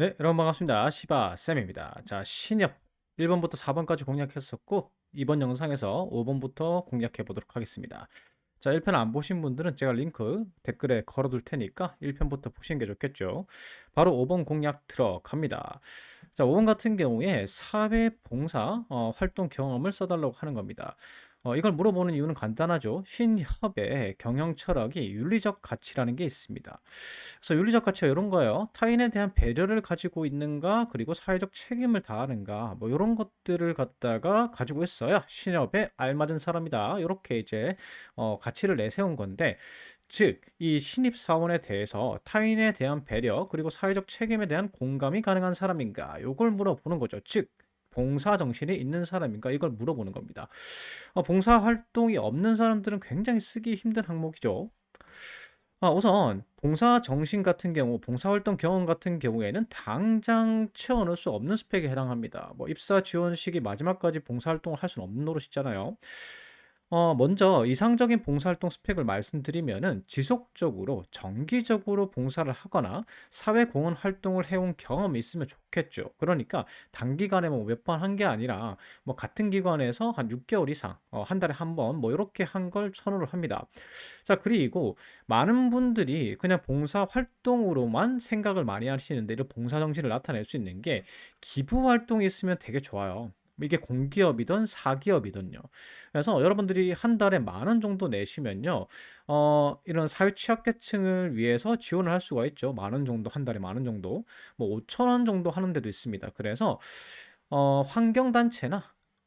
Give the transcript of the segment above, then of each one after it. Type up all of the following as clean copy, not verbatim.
네, 여러분 반갑습니다. 시바쌤입니다. 자, 신협 1번부터 4번까지 공략했었고, 이번 영상에서 5번부터 공략해 보도록 하겠습니다. 자, 1편 안 보신 분들은 제가 링크 댓글에 걸어둘 테니까 1편부터 보시는 게 좋겠죠. 바로 5번 공략 들어갑니다. 자, 5번 같은 경우에 사회봉사 활동 경험을 써달라고 하는 겁니다. 이걸 물어보는 이유는 간단하죠. 신협의 경영 철학이 윤리적 가치라는 게 있습니다. 그래서 윤리적 가치가 이런 거예요. 타인에 대한 배려를 가지고 있는가, 그리고 사회적 책임을 다하는가, 뭐 이런 것들을 갖다가 가지고 있어야 신협에 알맞은 사람이다. 이렇게 이제 가치를 내세운 건데, 즉, 이 신입 사원에 대해서 타인에 대한 배려, 그리고 사회적 책임에 대한 공감이 가능한 사람인가, 요걸 물어보는 거죠. 즉, 봉사 정신이 있는 사람인가 이걸 물어보는 겁니다. 봉사 활동이 없는 사람들은 굉장히 쓰기 힘든 항목이죠. 우선 봉사 정신 같은 경우, 봉사활동 경험 같은 경우에는 당장 채워넣을 수 없는 스펙에 해당합니다. 뭐 입사 지원 시기 마지막까지 봉사활동을 할 수는 없는 노릇이잖아요. 먼저 이상적인 봉사활동 스펙을 말씀드리면은 지속적으로 정기적으로 봉사를 하거나 사회 공헌 활동을 해온 경험이 있으면 좋겠죠. 그러니까 단기간에 뭐 몇 번 한 게 아니라 뭐 같은 기관에서 한 6개월 이상, 한 달에 한 번 뭐 이렇게 한 걸 선호를 합니다. 자, 그리고 많은 분들이 그냥 봉사 활동으로만 생각을 많이 하시는데 이런 봉사 정신을 나타낼 수 있는 게 기부 활동이 있으면 되게 좋아요. 이게 공기업이든 사기업이든요. 그래서 여러분들이 한 달에 10,000원 정도 내시면요. 이런 사회 취약계층을 위해서 지원을 할 수가 있죠. 10,000원 정도, 한 달에 10,000원 정도. 뭐 5,000원 정도 하는 데도 있습니다. 그래서 환경단체나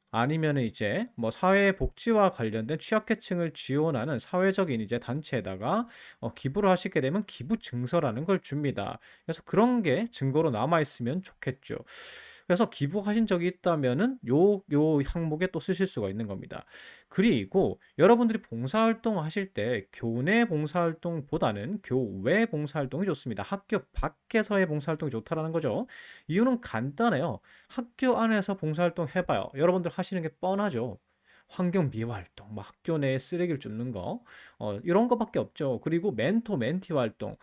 아니면은 이제 뭐 사회복지와 관련된 취약계층을 지원하는 사회적인 이제 단체에다가 기부를 하시게 되면 기부 증서라는 걸 줍니다. 그래서 그런 게 증거로 남아 있으면 좋겠죠. 그래서 기부하신 적이 있다면은 요 항목에 또 쓰실 수가 있는 겁니다. 그리고 여러분들이 봉사활동 하실 때 교내 봉사활동보다는 교외 봉사활동이 좋습니다. 학교 밖에서의 봉사활동이 좋다라는 거죠. 이유는 간단해요. 학교 안에서 봉사활동 해봐요. 여러분들 하시는 게 뻔하죠. 환경 미화 활동, 뭐 학교 내에 쓰레기를 줍는 거, 이런 거밖에 없죠. 그리고 멘토 멘티 활동,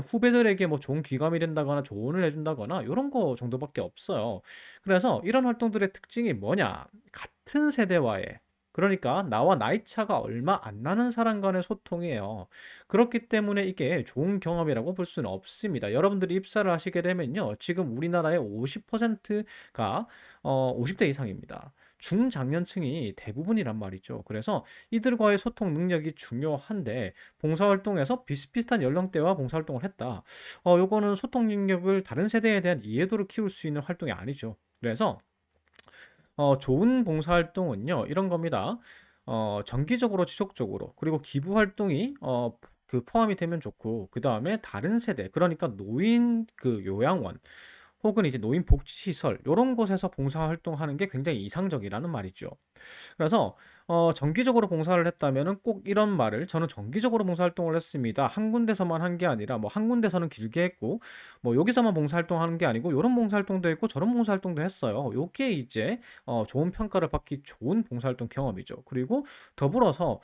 후배들에게 뭐 좋은 귀감이 된다거나 조언을 해준다거나 이런 거 정도밖에 없어요. 그래서 이런 활동들의 특징이 뭐냐? 같은 세대와의 그러니까 나와 나이 차가 얼마 안 나는 사람 간의 소통이에요. 그렇기 때문에 이게 좋은 경험이라고 볼 수는 없습니다. 여러분들이 입사를 하시게 되면요. 지금 우리나라의 50%가 50대 이상입니다. 중장년층이 대부분이란 말이죠. 그래서 이들과의 소통 능력이 중요한데 봉사활동에서 비슷비슷한 연령대와 봉사활동을 했다. 요거는 소통 능력을 다른 세대에 대한 이해도를 키울 수 있는 활동이 아니죠. 그래서 좋은 봉사활동은요, 이런 겁니다. 정기적으로 지속적으로 그리고 기부 활동이 포함이 되면 좋고 그 다음에 다른 세대 그러니까 노인 그 요양원 혹은 이제 노인 복지시설 요런 곳에서 봉사활동하는 게 굉장히 이상적이라는 말이죠. 그래서 정기적으로 봉사를 했다면은 꼭 이런 말을 "저는 정기적으로 봉사활동을 했습니다. 한 군데서만 한 게 아니라 뭐 한 군데서는 길게 했고 뭐 여기서만 봉사활동하는 게 아니고 요런 봉사활동도 했고 저런 봉사활동도 했어요." 요게 이제 좋은 평가를 받기 좋은 봉사활동 경험이죠. 그리고 더불어서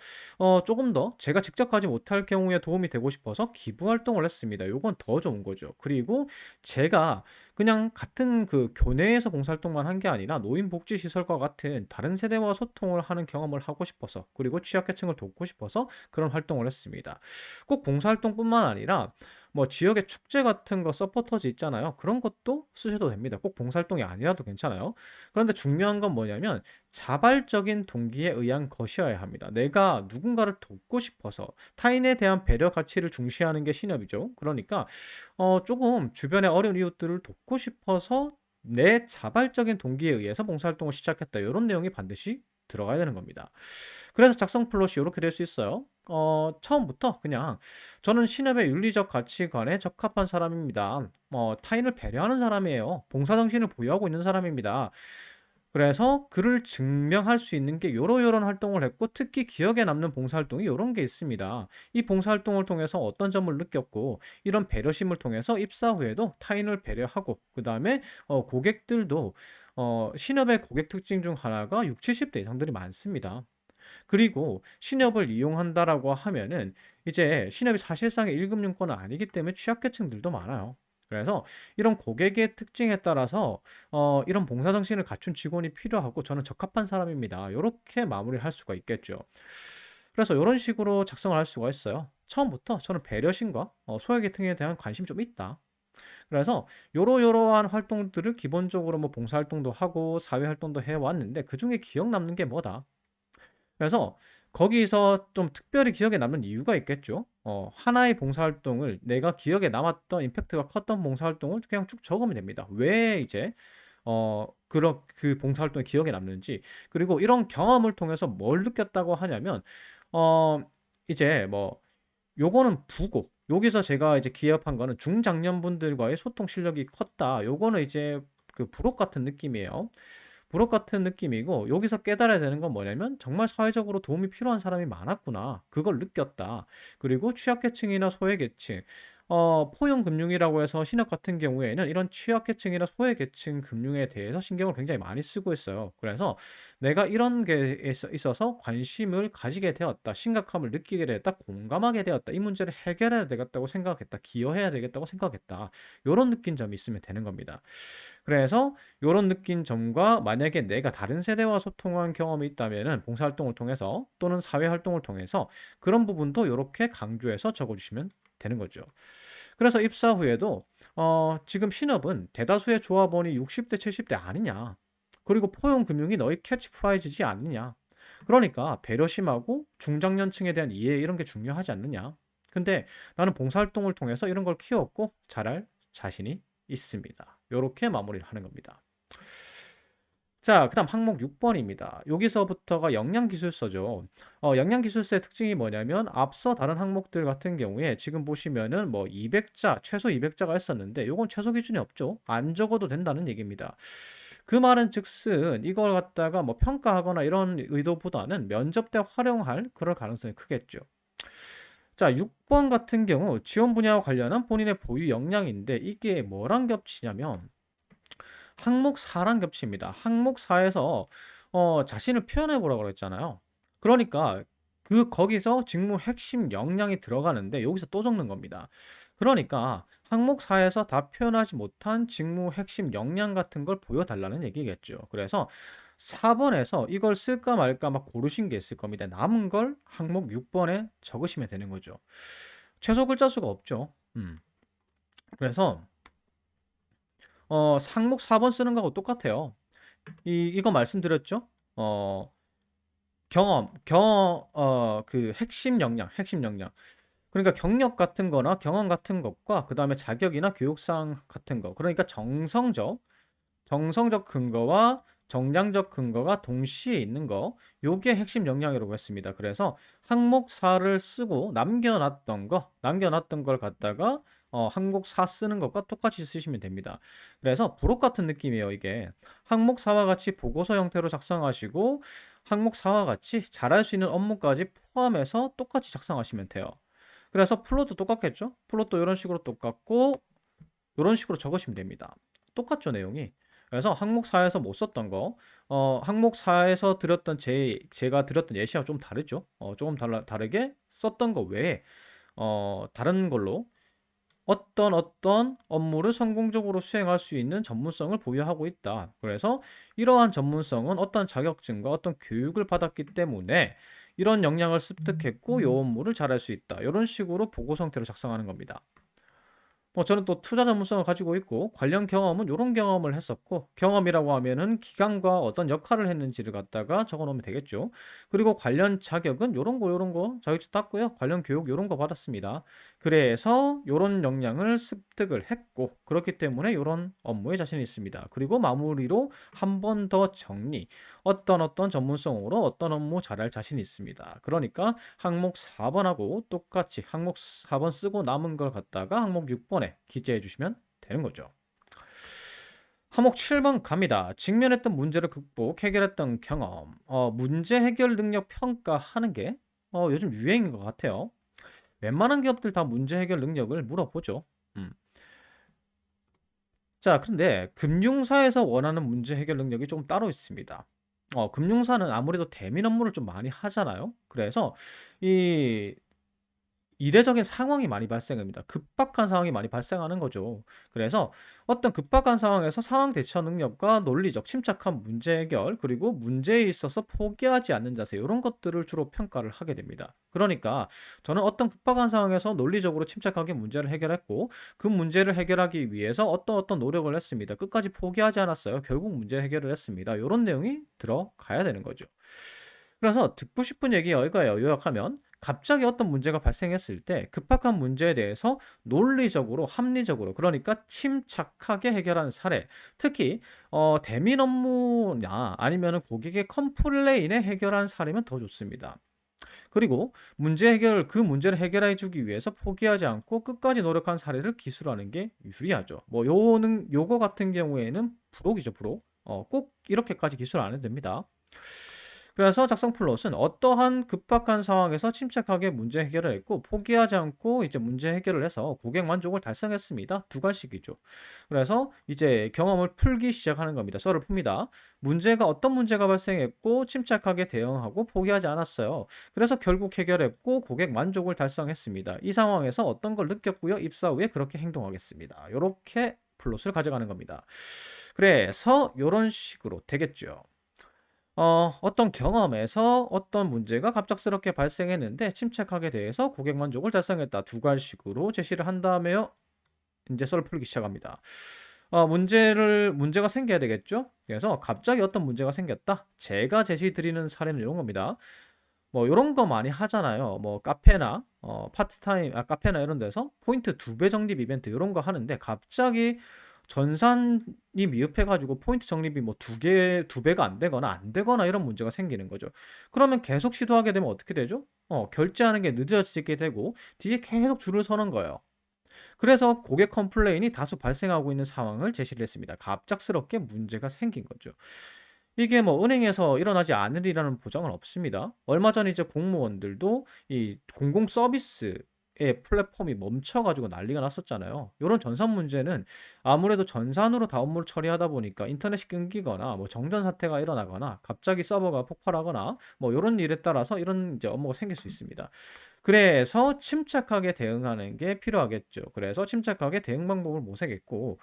조금 더 제가 직접 가지 못할 경우에 도움이 되고 싶어서 기부 활동을 했습니다. 요건 더 좋은 거죠. 그리고 제가 그냥 같은 그 교내에서 봉사활동만 한 게 아니라 노인복지시설과 같은 다른 세대와 소통을 하는 경험을 하고 싶어서 그리고 취약계층을 돕고 싶어서 그런 활동을 했습니다. 꼭 봉사활동뿐만 아니라 뭐 지역의 축제 같은 거 서포터즈 있잖아요. 그런 것도 쓰셔도 됩니다. 꼭 봉사활동이 아니라도 괜찮아요. 그런데 중요한 건 뭐냐면 자발적인 동기에 의한 것이어야 합니다. 내가 누군가를 돕고 싶어서 타인에 대한 배려 가치를 중시하는 게 신협이죠. 그러니까 조금 주변의 어려운 이웃들을 돕고 싶어서 내 자발적인 동기에 의해서 봉사활동을 시작했다. 요런 내용이 반드시 들어가야 되는 겁니다. 그래서 작성 플롯이 요렇게 될 수 있어요. 처음부터 그냥 "저는 신협의 윤리적 가치관에 적합한 사람입니다. 타인을 배려하는 사람이에요. 봉사 정신을 보유하고 있는 사람입니다. 그래서 그를 증명할 수 있는 게 요런 활동을 했고 특히 기억에 남는 봉사활동이 요런 게 있습니다. 이 봉사활동을 통해서 어떤 점을 느꼈고 이런 배려심을 통해서 입사 후에도 타인을 배려하고 그다음에 고객들도 신협의 고객 특징 중 하나가 60-70대 이상들이 많습니다. 그리고 신협을 이용한다라고 하면은 이제 신협이 사실상의 1금 융권은 아니기 때문에 취약계층들도 많아요. 그래서 이런 고객의 특징에 따라서 이런 봉사 정신을 갖춘 직원이 필요하고 저는 적합한 사람입니다. 요렇게 마무리를 할 수가 있겠죠. 그래서 요런 식으로 작성을 할 수가 있어요. 처음부터 저는 배려심과 소외계층에 대한 관심이 좀 있다. 그래서 요러요러한 활동들을 기본적으로 뭐 봉사활동도 하고 사회활동도 해 왔는데 그중에 기억 남는 게 뭐다? 그래서 거기서 좀 특별히 기억에 남는 이유가 있겠죠. 하나의 봉사활동을 내가 기억에 남았던 임팩트가 컸던 봉사활동을 그냥 쭉 적으면 됩니다. 왜 이제 그런 그 봉사활동이 기억에 남는지, 그리고 이런 경험을 통해서 뭘 느꼈다고 하냐면 어 이제 뭐 요거는 부고, 여기서 제가 이제 기억한 거는 중장년분들과의 소통 실력이 컸다. 요거는 이제 그 부록 같은 느낌이에요. 부록 같은 느낌이고, 여기서 깨달아야 되는 건 뭐냐면 '정말 사회적으로 도움이 필요한 사람이 많았구나.' 그걸 느꼈다. 그리고 취약계층이나 소외계층, 포용금융이라고 해서 신협 같은 경우에는 이런 취약계층이나 소외계층 금융에 대해서 신경을 굉장히 많이 쓰고 있어요. 그래서 '내가 이런 게 있어서 관심을 가지게 되었다. 심각함을 느끼게 되었다. 공감하게 되었다. 이 문제를 해결해야 되겠다고 생각했다. 기여해야 되겠다고 생각했다.' 요런 느낀 점이 있으면 되는 겁니다. 그래서 요런 느낀 점과 만약에 내가 다른 세대와 소통한 경험이 있다면은 봉사활동을 통해서 또는 사회활동을 통해서 그런 부분도 요렇게 강조해서 적어 주시면 되는 거죠. 그래서 입사 후에도 "지금 신업은 대다수의 조합원이 60대 70대 아니냐. 그리고 포용금융이 너의 캐치프라이즈지 않느냐. 그러니까 배려심하고 중장년층에 대한 이해 이런 게 중요하지 않느냐. 근데 나는 봉사활동을 통해서 이런 걸 키웠고 잘할 자신이 있습니다." 요렇게 마무리를 하는 겁니다. 자, 그다음 항목 6 번입니다. 여기서부터가 영양기술서죠. 영양기술서의 특징이 뭐냐면 앞서 다른 항목들 같은 경우에 지금 보시면은 뭐 200 자, 최소 200 자가 있었는데 요건 최소 기준이 없죠. 안 적어도 된다는 얘기입니다. 그 말은 즉슨 이걸 갖다가 뭐 평가하거나 이런 의도보다는 면접 때 활용할 그럴 가능성이 크겠죠. 자, 6번 같은 경우 지원 분야와 관련한 본인의 보유 역량인데 이게 뭐랑 겹치냐면 항목 4랑 겹칩니다. 항목 4에서 자신을 표현해 보라고 그랬잖아요. 그러니까 거기서 직무 핵심 역량이 들어가는데 여기서 또 적는 겁니다. 그러니까 항목 4에서 다 표현하지 못한 직무 핵심 역량 같은 걸 보여 달라는 얘기겠죠. 그래서 4 번에서 이걸 쓸까 말까 막 고르신 게 있을 겁니다. 남은 걸 항목 6 번에 적으시면 되는 거죠. 최소 글자 수가 없죠. 그래서 항목 4번 쓰는 거하고 똑같아요. 이거 말씀드렸죠? 어 그 핵심 역량. 그러니까 경력 같은 거나 경험 같은 것과 그다음에 자격이나 교육사항 같은 거. 그러니까 정성적 근거와 정량적 근거가 동시에 있는 거, 요게 핵심 역량이라고 했습니다. 그래서 항목 4를 쓰고 남겨 놨던 걸 갖다가 항목 4 쓰는 것과 똑같이 쓰시면 됩니다. 그래서 부록 같은 느낌이에요, 이게. 항목 4와 같이 보고서 형태로 작성하시고 항목 4와 같이 잘할 수 있는 업무까지 포함해서 똑같이 작성하시면 돼요. 그래서 플롯도 똑같겠죠? 플롯도 요런 식으로 똑같고 요런 식으로 적으시면 됩니다. 똑같죠, 내용이. 그래서 항목 4에서 못 썼던 거, 항목 4에서 드렸던 제가 드렸던 예시와 좀 다르죠. 조금 다르게 썼던 거 외에 다른 걸로 어떤 업무를 성공적으로 수행할 수 있는 전문성을 보유하고 있다. 그래서 이러한 전문성은 어떤 자격증과 어떤 교육을 받았기 때문에 이런 역량을 습득했고 요 업무를 잘할 수 있다. 이런 식으로 보고서 형태로 작성하는 겁니다. 저는 또 투자 전문성을 가지고 있고 관련 경험은 요런 경험을 했었고, 경험이라고 하면은 기관과 어떤 역할을 했는지를 갖다가 적어 놓으면 되겠죠. 그리고 관련 자격은 요런 거 자격증 땄고요. 관련 교육 요런 거 받았습니다. 그래서 요런 역량을 습득을 했고 그렇기 때문에 요런 업무에 자신이 있습니다. 그리고 마무리로 한 번 더 정리. 어떤 전문성으로 어떤 업무 잘할 자신이 있습니다. 그러니까 항목 4 번하고 똑같이 항목 4번 쓰고 남은 걸 갖다가 항목 6 번에 기재해 주시면 되는 거죠. 항목 7번 갑니다. 직면했던 문제를 극복, 해결했던 경험. 문제 해결 능력 평가하는 게 요즘 유행인 것 같아요. 웬만한 기업들 다 문제 해결 능력을 물어보죠. 음. 자, 근데 금융사에서 원하는 문제 해결 능력이 좀 따로 있습니다. 금융사는 아무래도 대민 업무를 좀 많이 하잖아요. 그래서 이 이례적인 상황이 많이 발생합니다. 급박한 상황이 많이 발생하는 거죠. 그래서 어떤 급박한 상황에서 상황 대처 능력과 논리적 침착한 문제 해결, 그리고 문제에 있어서 포기하지 않는 자세, 이런 것들을 주로 평가를 하게 됩니다. 그러니까 저는 어떤 급박한 상황에서 논리적으로 침착하게 문제를 해결했고, 그 문제를 해결하기 위해서 어떤 노력을 했습니다. 끝까지 포기하지 않았어요. 결국 문제 해결을 했습니다. 이런 내용이 들어가야 되는 거죠. 그래서 듣고 싶은 얘기 이거예요. 요약하면 갑자기 어떤 문제가 발생했을 때 급박한 문제에 대해서 논리적으로, 합리적으로, 그러니까 침착하게 해결한 사례. 특히 대민 업무냐 아니면은 고객의 컴플레인에 해결한 사례면 더 좋습니다. 그리고 그 문제를 해결해 주기 위해서 포기하지 않고 끝까지 노력한 사례를 기술하는 게 유리하죠. 뭐 요거 같은 경우에는 부록이죠, 부록. 꼭 이렇게까지 기술 안 해도 됩니다. 그래서 작성 플롯은 어떠한 급박한 상황에서 침착하게 문제 해결을 했고, 포기하지 않고 이제 문제 해결을 해서 고객 만족을 달성했습니다. 두 가지씩이죠. 그래서 이제 경험을 풀기 시작하는 겁니다. 썰을 풉니다. 어떤 문제가 발생했고 침착하게 대응하고 포기하지 않았어요. 그래서 결국 해결했고 고객 만족을 달성했습니다. 이 상황에서 어떤 걸 느꼈고요. 입사 후에 그렇게 행동하겠습니다. 이렇게 플롯을 가져가는 겁니다. 그래서 이런 식으로 되겠죠. 어떤 경험에서 어떤 문제가 갑작스럽게 발생했는데 침착하게 대해서 고객 만족을 달성했다. 두 가지식으로 제시를 한 다음에요. 인제 썰을 풀기 시작합니다. 문제가 생겨야 되겠죠? 그래서 갑자기 어떤 문제가 생겼다. 제가 제시 드리는 사례는 요런 겁니다. 뭐 요런 거 많이 하잖아요. 뭐 카페나 이런 데서 포인트 2배 적립 이벤트 요런 거 하는데, 갑자기 전산이 미흡해 가지고 포인트 적립이 뭐 2 배가 안 되거나 이런 문제가 생기는 거죠. 그러면 계속 시도하게 되면 어떻게 되죠? 결제하는 게 늦어지게 되고 뒤에 계속 줄을 서는 거예요. 그래서 고객 컴플레인이 다수 발생하고 있는 상황을 제시를 했습니다. 갑작스럽게 문제가 생긴 거죠. 이게 뭐 은행에서 일어나지 않으리라는 보장은 없습니다. 얼마 전에 이제 공무원들도 이 공공 서비스의 플랫폼이 멈춰 가지고 난리가 났었잖아요. 요런 전산 문제는 아무래도 전산으로 다 업무를 처리하다 보니까 인터넷이 끊기거나 뭐 정전 사태가 일어나거나 갑자기 서버가 폭발하거나 뭐 요런 일에 따라서 이런 이제 업무가 생길 수 있습니다. 그래서 침착하게 대응하는 게 필요하겠죠. 그래서 침착하게 대응 방법을 모색했고,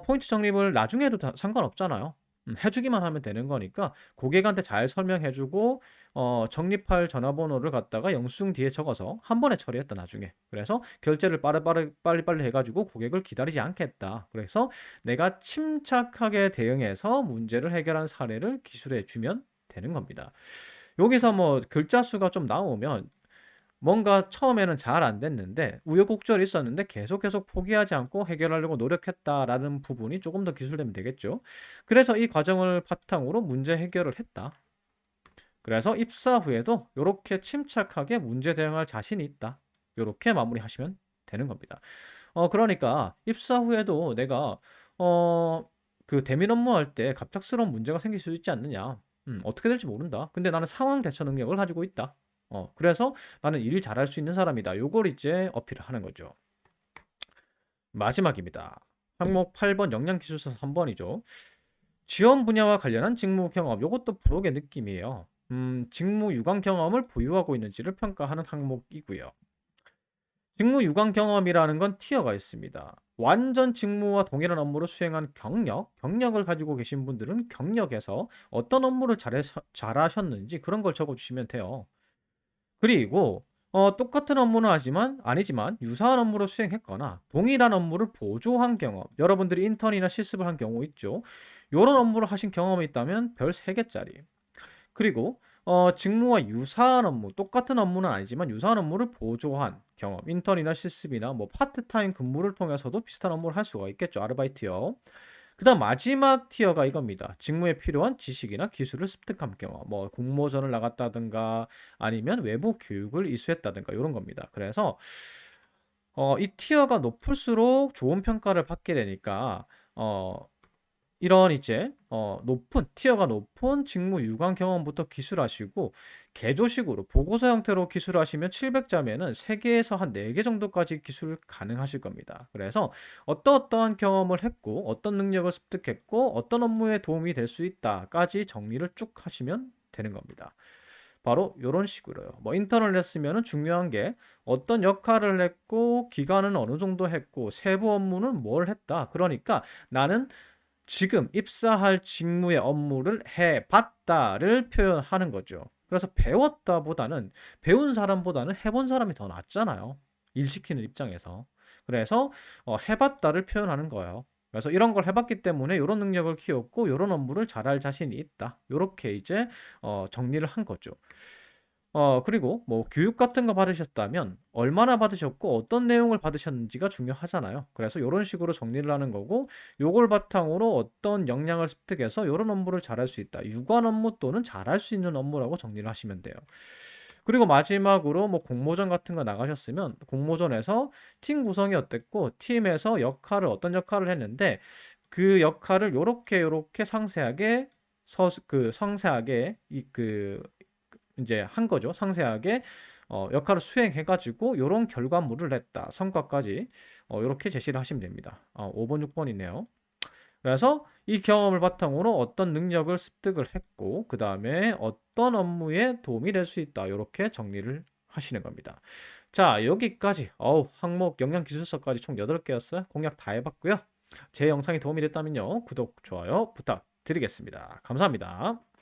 포인트 적립을 나중에 해도 다 상관없잖아요. 해 주기만 하면 되는 거니까 고객한테 잘 설명해 주고, 적립할 전화번호를 갖다가 영수증 뒤에 적어서 한 번에 처리했다, 나중에. 그래서 결제를 빨리빨리 해 가지고 고객을 기다리지 않겠다. 그래서 내가 침착하게 대응해서 문제를 해결한 사례를 기술해 주면 되는 겁니다. 여기서 뭐 글자 수가 좀 나오면 뭔가 처음에는 잘 안 됐는데 우여곡절이 있었는데 계속 포기하지 않고 해결하려고 노력했다라는 부분이 조금 더 기술되면 되겠죠. 그래서 이 과정을 바탕으로 문제 해결을 했다. 그래서 입사 후에도 요렇게 침착하게 문제 대응할 자신이 있다. 요렇게 마무리하시면 되는 겁니다. 그러니까 입사 후에도 내가 어 그 대면 업무할 때 갑작스러운 문제가 생길 수 있지 않느냐. 어떻게 될지 모른다. 근데 나는 상황 대처 능력을 가지고 있다. 그래서 '나는 일 잘할 수 있는 사람이다.' 요걸 이제 어필을 하는 거죠. 마지막입니다. 항목 8번 역량기술서 3 번이죠. 지원 분야와 관련한 직무 경험, 요것도 부록의 느낌이에요. 직무 유관 경험을 보유하고 있는지를 평가하는 항목이고요. 직무 유관 경험이라는 건 티어가 있습니다. 완전 직무와 동일한 업무를 수행한 경력을 가지고 계신 분들은 경력에서 어떤 업무를 잘하셨는지 그런 걸 적어 주시면 돼요. 그리고 똑같은 업무는 아니지만 유사한 업무를 수행했거나 동일한 업무를 보조한 경험, 여러분들이 인턴이나 실습을 한 경우 있죠. 요런 업무를 하신 경험이 있다면 별 3 개짜리. 그리고 직무와 유사한 업무, 똑같은 업무는 아니지만 유사한 업무를 보조한 경험, 인턴이나 실습이나 뭐 파트타임 근무를 통해서도 비슷한 업무를 할 수가 있겠죠, 아르바이트요. 그다음 마지막 티어가 이겁니다. 직무에 필요한 지식이나 기술을 습득한 경험. 뭐 공모전을 나갔다든가 아니면 외부 교육을 이수했다든가 요런 겁니다. 그래서 이 티어가 높을수록 좋은 평가를 받게 되니까 어 이런 이제 티어가 높은 직무 유관 경험부터 기술하시고, 개조식으로 보고서 형태로 기술하시면 700 자면은 3 개에서 한 4개 정도까지 기술 가능하실 겁니다. 그래서 어떠어떠한 경험을 했고 어떤 능력을 습득했고 어떤 업무에 도움이 될 수 있다까지 정리를 쭉 하시면 되는 겁니다. 바로 요런 식으로요. 뭐 인턴을 했으면은 중요한 게 어떤 역할을 했고 기간은 어느 정도 했고 세부 업무는 뭘 했다. 그러니까 나는 지금 입사할 직무의 업무를 해 봤다를 표현하는 거죠. 그래서 배웠다보다는 배운 사람보다는 해본 사람이 더 낫잖아요, 일 시키는 입장에서. 그래서 해 봤다를 표현하는 거예요. 그래서 "이런 걸 해 봤기 때문에 요런 능력을 키웠고 요런 업무를 잘할 자신이 있다." 요렇게 이제 정리를 한 거죠. 그리고 뭐 교육 같은 거 받으셨다면 얼마나 받으셨고 어떤 내용을 받으셨는지가 중요하잖아요. 그래서 요런 식으로 정리를 하는 거고, 요걸 바탕으로 어떤 역량을 습득해서 요런 업무를 잘할 수 있다. 유관 업무 또는 잘할 수 있는 업무라고 정리를 하시면 돼요. 그리고 마지막으로 뭐 공모전 같은 거 나가셨으면 공모전에서 팀 구성이 어땠고 팀에서 역할을 어떤 역할을 했는데 그 역할을 요렇게 상세하게 상세하게 인제 한 거죠. 상세하게 역할을 수행해 가지고 요런 결과물을 냈다. 성과까지 요렇게 제시를 하시면 됩니다. 5 번, 6 번이네요. 그래서 이 경험을 바탕으로 어떤 능력을 습득을 했고 그다음에 어떤 업무에 도움이 될 수 있다. 요렇게 정리를 하시는 겁니다. 자, 여기까지 항목 영양 기술서까지 총 8 개였어요. 공략 다 해 봤고요. 제 영상이 도움이 됐다면요. 구독, 좋아요 부탁드리겠습니다. 감사합니다.